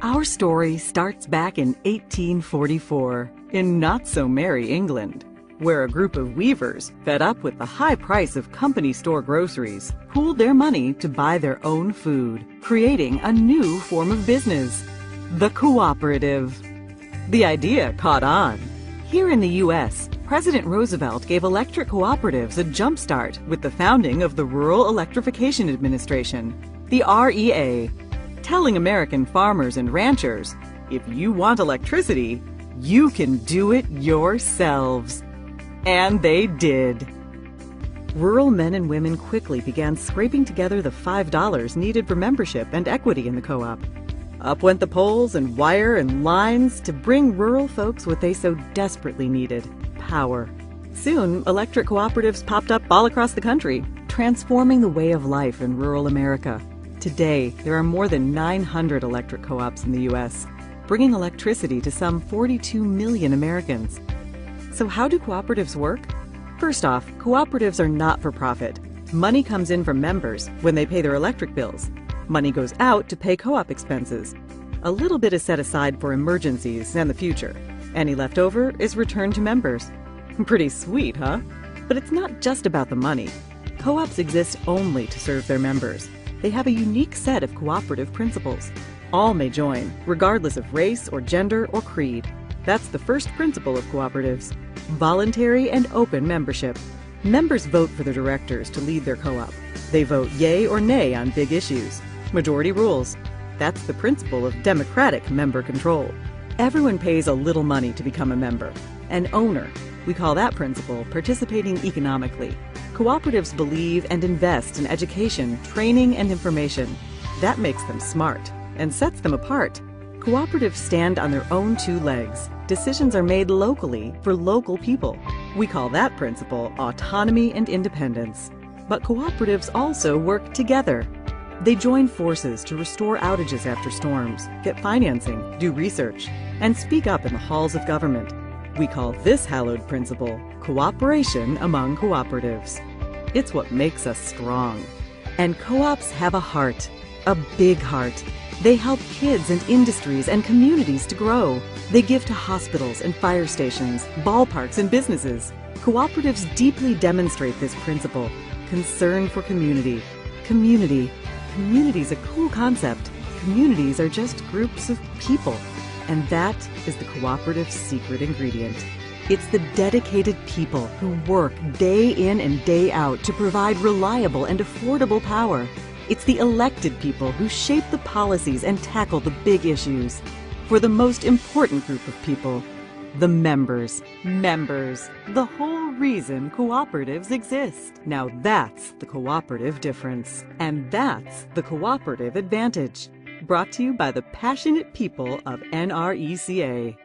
Our story starts back in 1844 in not-so-merry England, where a group of weavers, fed up with the high price of company store groceries, pooled their money to buy their own food, creating a new form of business, the cooperative. The idea caught on. Here in the U.S., President Roosevelt gave electric cooperatives a jump-start with the founding of the Rural Electrification Administration, the REA, telling American farmers and ranchers, if you want electricity, you can do it yourselves. And they did. Rural men and women quickly began scraping together the $5 needed for membership and equity in the co-op. Up went the poles and wire and lines to bring rural folks what they so desperately needed: power. Soon, electric cooperatives popped up all across the country, transforming the way of life in rural America. Today, there are more than 900 electric co-ops in the U.S., bringing electricity to some 42 million Americans. So how do cooperatives work? First off, cooperatives are not for profit. Money comes in from members when they pay their electric bills. Money goes out to pay co-op expenses. A little bit is set aside for emergencies and the future. Any left over is returned to members. Pretty sweet, huh? But it's not just about the money. Co-ops exist only to serve their members. They have a unique set of cooperative principles. All may join, regardless of race or gender or creed. That's the first principle of cooperatives: voluntary and open membership. Members vote for their directors to lead their co-op. They vote yay or nay on big issues. Majority rules. That's the principle of democratic member control. Everyone pays a little money to become a member. An owner. We call that principle participating economically. Cooperatives believe and invest in education, training, and information. That makes them smart and sets them apart. Cooperatives stand on their own two legs. Decisions are made locally for local people. We call that principle autonomy and independence. But cooperatives also work together. They join forces to restore outages after storms, get financing, do research, and speak up in the halls of government. We call this hallowed principle cooperation among cooperatives. It's what makes us strong. And co-ops have a heart, a big heart. They help kids and industries and communities to grow. They give to hospitals and fire stations, ballparks and businesses. Cooperatives deeply demonstrate this principle: concern for community. Community's a cool concept. Communities are just groups of people. And that is the cooperative's secret ingredient. It's the dedicated people who work day in and day out to provide reliable and affordable power. It's the elected people who shape the policies and tackle the big issues. For the most important group of people, the members. Members, the whole reason cooperatives exist. Now that's the cooperative difference. And that's the cooperative advantage. Brought to you by the passionate people of NRECA.